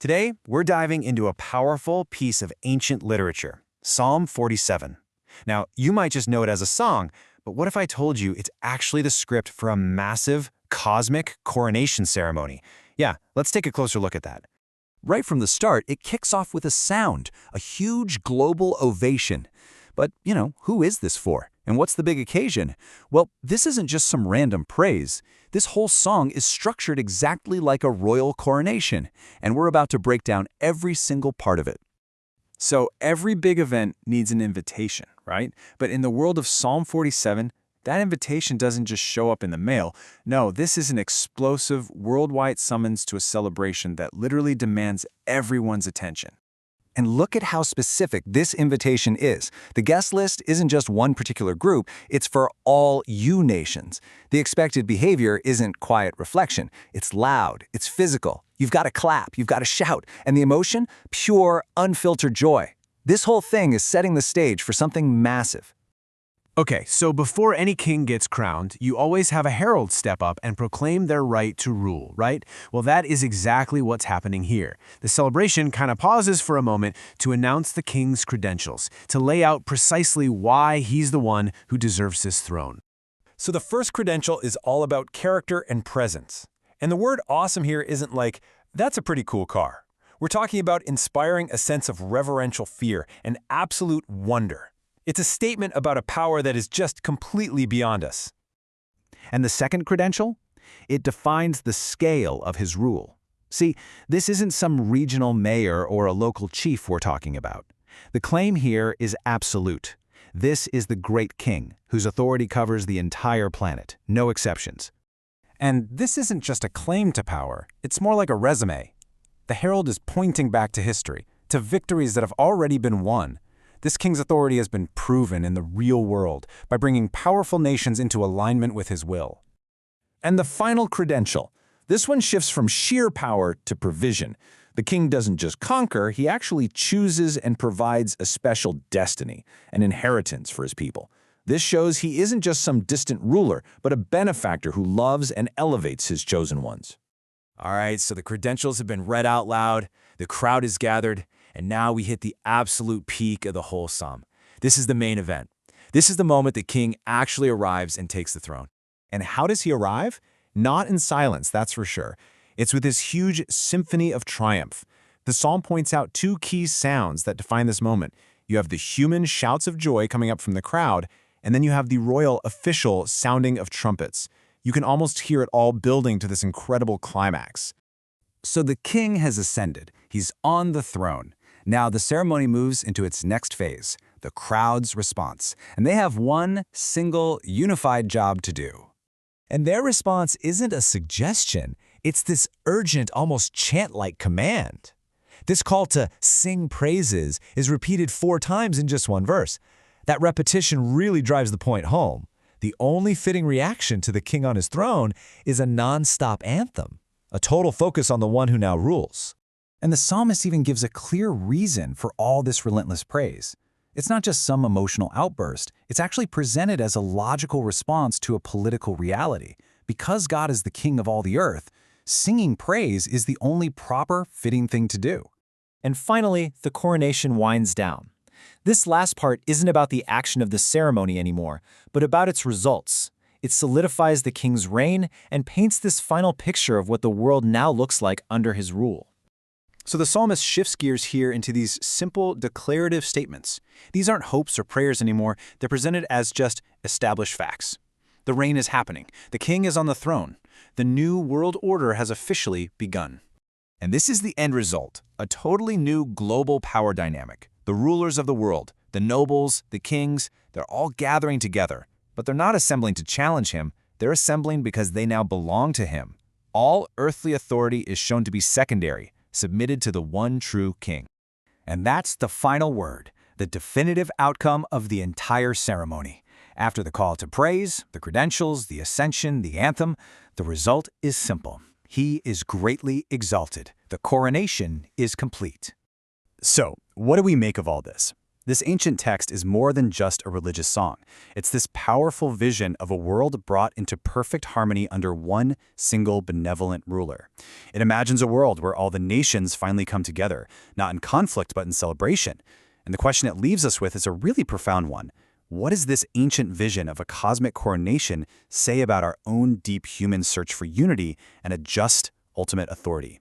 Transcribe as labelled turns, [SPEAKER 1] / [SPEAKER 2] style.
[SPEAKER 1] Today, we're diving into a powerful piece of ancient literature, Psalm 47. Now, you might just know it as a song, but what if I told you it's actually the script for a massive, cosmic coronation ceremony? Yeah, let's take a closer look at that.
[SPEAKER 2] Right from the start, it kicks off with a sound, a huge global ovation. But, who is this for? And what's the big occasion? Well, this isn't just some random praise. This whole song is structured exactly like a royal coronation, and we're about to break down every single part of it.
[SPEAKER 3] So every big event needs an invitation, right? But in the world of Psalm 47, that invitation doesn't just show up in the mail. No, this is an explosive, worldwide summons to a celebration that literally demands everyone's attention.
[SPEAKER 2] And look at how specific this invitation is. The guest list isn't just one particular group, it's for all you nations. The expected behavior isn't quiet reflection. It's loud, it's physical. You've got to clap, you've got to shout. And the emotion? Pure, unfiltered joy. This whole thing is setting the stage for something massive.
[SPEAKER 4] Okay, so before any king gets crowned, you always have a herald step up and proclaim their right to rule, right? Well, that is exactly what's happening here. The celebration kind of pauses for a moment to announce the king's credentials, to lay out precisely why he's the one who deserves this throne.
[SPEAKER 5] So the first credential is all about character and presence. And the word awesome here isn't like, that's a pretty cool car. We're talking about inspiring a sense of reverential fear and absolute wonder. It's a statement about a power that is just completely beyond us.
[SPEAKER 2] And the second credential? It defines the scale of his rule. See, this isn't some regional mayor or a local chief we're talking about. The claim here is absolute. This is the great king, whose authority covers the entire planet, no exceptions.
[SPEAKER 3] And this isn't just a claim to power, it's more like a resume. The herald is pointing back to history, to victories that have already been won. This king's authority has been proven in the real world by bringing powerful nations into alignment with his will.
[SPEAKER 5] And the final credential. This one shifts from sheer power to provision. The king doesn't just conquer, he actually chooses and provides a special destiny, an inheritance for his people. This shows he isn't just some distant ruler, but a benefactor who loves and elevates his chosen ones.
[SPEAKER 1] All right, so the credentials have been read out loud, the crowd is gathered, and now we hit the absolute peak of the whole psalm. This is the main event. This is the moment the king actually arrives and takes the throne. And how does he arrive? Not in silence, that's for sure. It's with this huge symphony of triumph. The psalm points out two key sounds that define this moment. You have the human shouts of joy coming up from the crowd, and then you have the royal official sounding of trumpets. You can almost hear it all building to this incredible climax.
[SPEAKER 2] So the king has ascended. He's on the throne. Now the ceremony moves into its next phase, the crowd's response, and they have one single unified job to do.
[SPEAKER 6] And their response isn't a suggestion, it's this urgent, almost chant-like command. This call to sing praises is repeated 4 times in just one verse. That repetition really drives the point home. The only fitting reaction to the king on his throne is a non-stop anthem, a total focus on the one who now rules.
[SPEAKER 2] And the psalmist even gives a clear reason for all this relentless praise. It's not just some emotional outburst, it's actually presented as a logical response to a political reality. Because God is the king of all the earth, singing praise is the only proper, fitting thing to do.
[SPEAKER 7] And finally, the coronation winds down. This last part isn't about the action of the ceremony anymore, but about its results. It solidifies the king's reign and paints this final picture of what the world now looks like under his rule.
[SPEAKER 1] So the psalmist shifts gears here into these simple declarative statements. These aren't hopes or prayers anymore. They're presented as just established facts. The reign is happening. The king is on the throne. The new world order has officially begun. And this is the end result, a totally new global power dynamic. The rulers of the world, the nobles, the kings, they're all gathering together. But they're not assembling to challenge him. They're assembling because they now belong to him. All earthly authority is shown to be secondary, submitted to the one true king.
[SPEAKER 2] And that's the final word, the definitive outcome of the entire ceremony. After the call to praise, the credentials, the ascension, the anthem, the result is simple. He is greatly exalted. The coronation is complete.
[SPEAKER 3] So, what do we make of all this?
[SPEAKER 1] This ancient text is more than just a religious song. It's this powerful vision of a world brought into perfect harmony under one single benevolent ruler. It imagines a world where all the nations finally come together, not in conflict but in celebration. And the question it leaves us with is a really profound one. What does this ancient vision of a cosmic coronation say about our own deep human search for unity and a just ultimate authority?